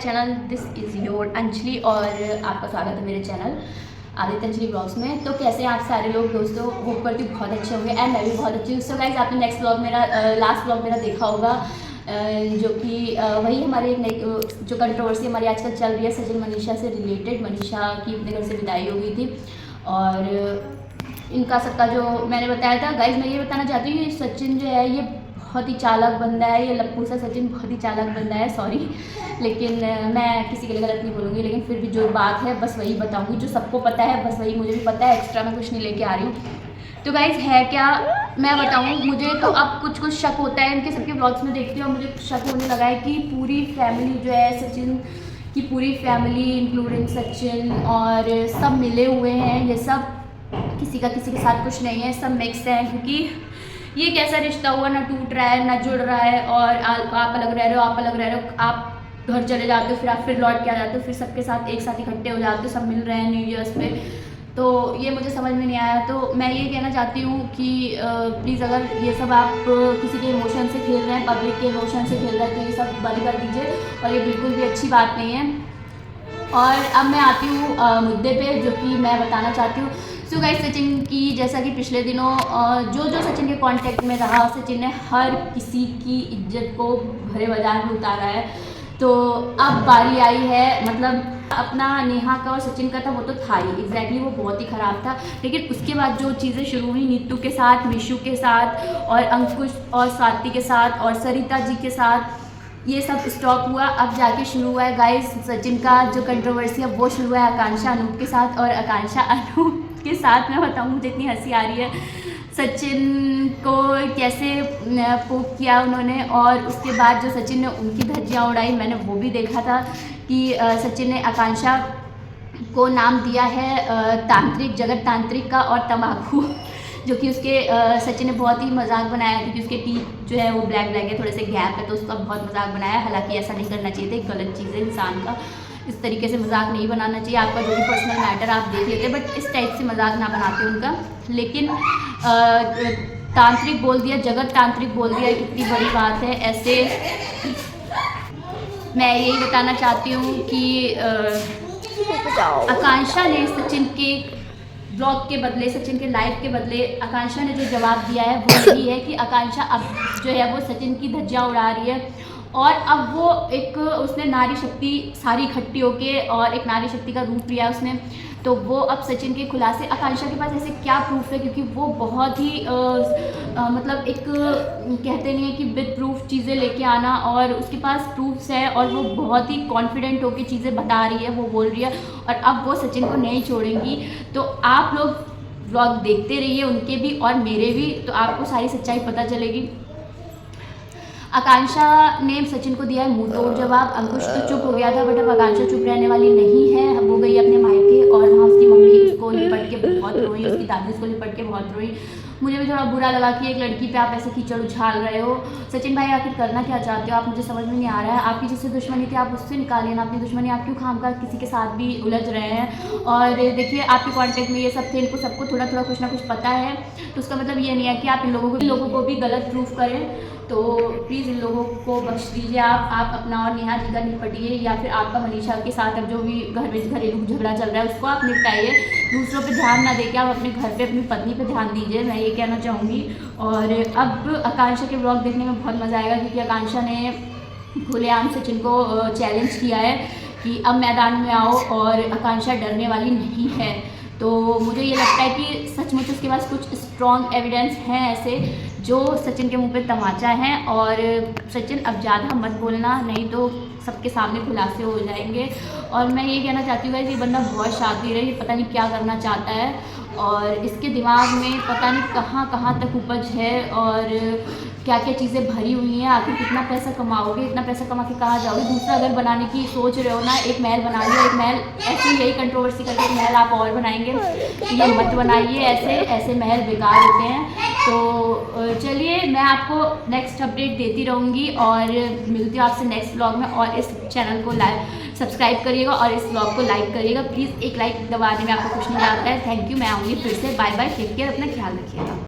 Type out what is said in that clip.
Channel. This is your Anjali और आपका स्वागत है मेरे चैनल आदित्य अंजलि ब्लॉग्स में। तो कैसे हैं आप सारे लोग दोस्तों, होप करती हूँ बहुत अच्छे होंगे एंड मैं भी बहुत अच्छी हूँ। सो गाइस, आपने नेक्स्ट ब्लॉग मेरा लास्ट ब्लॉग मेरा देखा होगा, जो कि वही हमारे एक नई जो कंट्रोवर्सी हमारी आजकल चल रही है सचिन मनीषा से रिलेटेड। मनीषा की अपने घर से विदाई हो गई थी और इनका सबका जो मैंने बताया था। गाइस, मैं ये बताना चाहती हूँ, सचिन जो है ये बहुत ही चालाक बंदा है। ये लप्पू सा सचिन बहुत ही चालाक बंदा है, सॉरी, लेकिन मैं किसी के लिए गलत नहीं बोलूँगी, लेकिन फिर भी जो बात है बस वही बताऊँगी, जो सबको पता है बस वही मुझे भी पता है, एक्स्ट्रा मैं कुछ नहीं लेके आ रही हूँ। तो गाइज है क्या मैं बताऊँ, मुझे तो अब कुछ कुछ शक होता है, इनके सबके ब्लॉग्स में देखती हूँ, मुझे शक होने लगा है कि पूरी फैमिली जो है सचिन की, पूरी फैमिली इंक्लूडिंग सचिन और सब मिले हुए हैं। ये सब किसी का किसी के साथ कुछ नहीं है, सब मिक्स है, क्योंकि ये कैसा रिश्ता हुआ, ना टूट रहा है ना जुड़ रहा है। और आप अलग रह रहे हो, आप अलग रह रहे हो, आप घर चले जाते हो, फिर आप फिर लौट के आ जाते हो, फिर सबके साथ एक साथ इकट्ठे हो जाते हो, सब मिल रहे हैं न्यू ईयर्स पे। तो ये मुझे समझ में नहीं आया। तो मैं ये कहना चाहती हूँ कि प्लीज़ अगर ये सब आप किसी के इमोशन से खेल रहे हैं, पब्लिक के इमोशन से खेल रहे हैं, तो ये सब बंद कर दीजिए और ये बिल्कुल भी अच्छी बात नहीं है। और अब मैं आती हूँ मुद्दे पे, जो कि मैं बताना चाहती हूँ। सो गाइस, सचिन की जैसा कि पिछले दिनों जो सचिन के कांटेक्ट में रहा, सचिन ने हर किसी की इज्जत को भरे बाजार में उतारा है। तो अब बारी आई है, मतलब अपना नेहा का और सचिन का था वो तो था ही, एग्जैक्टली वो बहुत ही ख़राब था। लेकिन उसके बाद जो चीज़ें शुरू हुई नीतू के साथ, मिशु के साथ और अंकुश और स्वाति के साथ और सरिता जी के साथ, ये सब स्टॉप हुआ। अब जाके शुरू हुआ है गाइस सचिन का जो कंट्रोवर्सी है, वो शुरू हुआ है आकांक्षा अनूप के साथ। और आकांक्षा अनूप के साथ मैं बताऊँ, मुझे इतनी हंसी आ रही है, सचिन को कैसे पोक किया उन्होंने, और उसके बाद जो सचिन ने उनकी धज्जियाँ उड़ाई, मैंने वो भी देखा था कि सचिन ने आकांक्षा को नाम दिया है तांत्रिक, जगत तांत्रिक का और तम्बाकू, जो कि उसके सचिन ने बहुत ही मजाक बनाया, क्योंकि उसके टीथ जो है वो ब्लैक ब्लैक है, थोड़े से गैप है, तो उसका बहुत मजाक बनाया। हालांकि ऐसा नहीं करना चाहिए था, गलत चीज़ है, इंसान का इस तरीके से मजाक नहीं बनाना चाहिए। आपका जो भी पर्सनल मैटर आप देख लेते, बट इस टाइप से मजाक ना बनाते उनका। लेकिन तांत्रिक बोल दिया, जगत तांत्रिक बोल दिया, कितनी बड़ी बात है। ऐसे मैं यही बताना चाहती हूँ कि आकांक्षा ने सचिन के ब्लॉग के बदले, सचिन के लाइव के बदले आकांक्षा ने जो जवाब दिया है वो यही है कि आकांक्षा अब जो है वो सचिन की धज्जियाँ उड़ा रही है। और अब वो एक उसने नारी शक्ति सारी इकट्ठी होके और एक नारी शक्ति का रूप लिया उसने। तो वो अब सचिन के खुलासे, आकांक्षा के पास ऐसे क्या प्रूफ है, क्योंकि वो बहुत ही मतलब एक कहते नहीं है कि विद प्रूफ चीज़ें लेके आना, और उसके पास प्रूफ्स है और वो बहुत ही कॉन्फिडेंट होकर चीज़ें बता रही है, वो बोल रही है, और अब वो सचिन को नहीं छोड़ेंगी। तो आप लोग व्लॉग देखते रहिए, उनके भी और मेरे भी, तो आपको सारी सच्चाई पता चलेगी। आकांक्षा ने सचिन को दिया है मुंह तोड़ जवाब। अंकुश तो चुप हो गया था, बट अब आकांक्षा चुप रहने वाली नहीं है। वो गई अपने मायके और वहाँ उसकी मम्मी उसको लिपट के बहुत रोई, उसकी दादी उसको लिपट के बहुत रोई। मुझे भी थोड़ा बुरा लगा कि एक लड़की पे आप ऐसे कीचड़ उछाल रहे हो। सचिन भाई, आखिर करना क्या चाहते हो आप, मुझे समझ में नहीं आ रहा है। आपकी जिससे दुश्मनी थी आप उससे निकालिए ना अपनी दुश्मनी, आप क्यों खामखा किसी के साथ भी उलझ रहे हैं। और देखिए, आपके कॉन्टेक्ट में ये सब थे, इनको सबको थोड़ा थोड़ा कुछ ना कुछ पता है, तो उसका मतलब ये नहीं है कि आप इन लोगों को भी गलत प्रूफ करें। तो प्लीज़ इन लोगों को बख्श दीजिए। आप अपना और नेहा जी का निपटिए, या फिर आपका मनीषा के साथ अब जो भी घर में घरेलू झगड़ा चल रहा है उसको आप निपटाइए। दूसरों पे ध्यान ना देके आप अपने घर पे अपनी पत्नी पे ध्यान दीजिए, मैं ये कहना चाहूँगी। और अब आकांक्षा के ब्लॉग देखने में बहुत मज़ा आएगा, क्योंकि आकांक्षा ने खुलेआम सचिन को चैलेंज किया है कि अब मैदान में आओ, और आकांक्षा डरने वाली नहीं है। तो मुझे ये लगता है कि सचमुच उसके पास कुछ स्ट्रॉन्ग एविडेंस हैं ऐसे, जो सचिन के मुंह पे तमाचा है। और सचिन अब ज़्यादा मत बोलना, नहीं तो सबके सामने खुलासे हो जाएंगे। और मैं ये कहना चाहती हूँ कि ये बंदा बहुत शातिर है, ये पता नहीं क्या करना चाहता है, और इसके दिमाग में पता नहीं कहाँ कहाँ तक उपज है और क्या क्या चीज़ें भरी हुई हैं। आखिर कितना पैसा कमाओगे, इतना पैसा कमा के कहाँ जाओगे। दूसरा घर बनाने की सोच रहे हो ना, एक महल बना लिया, एक महल ऐसे यही कंट्रोवर्सी करके एक महल आप और बनाएंगे, ये मत बनाइए, ऐसे महल बेकार होते हैं। तो चलिए, मैं आपको नेक्स्ट अपडेट देती रहूँगी और मिलती हूँ आपसे नेक्स्ट ब्लॉग में। और इस चैनल को सब्सक्राइब करिएगा और इस ब्लॉग को लाइक करिएगा प्लीज़। एक लाइक दबाने में आपको कुछ नहीं आता है। थैंक यू, मैं आऊँगी फिर से। बाय बाय, टेक केयर, अपना ख्याल रखिएगा।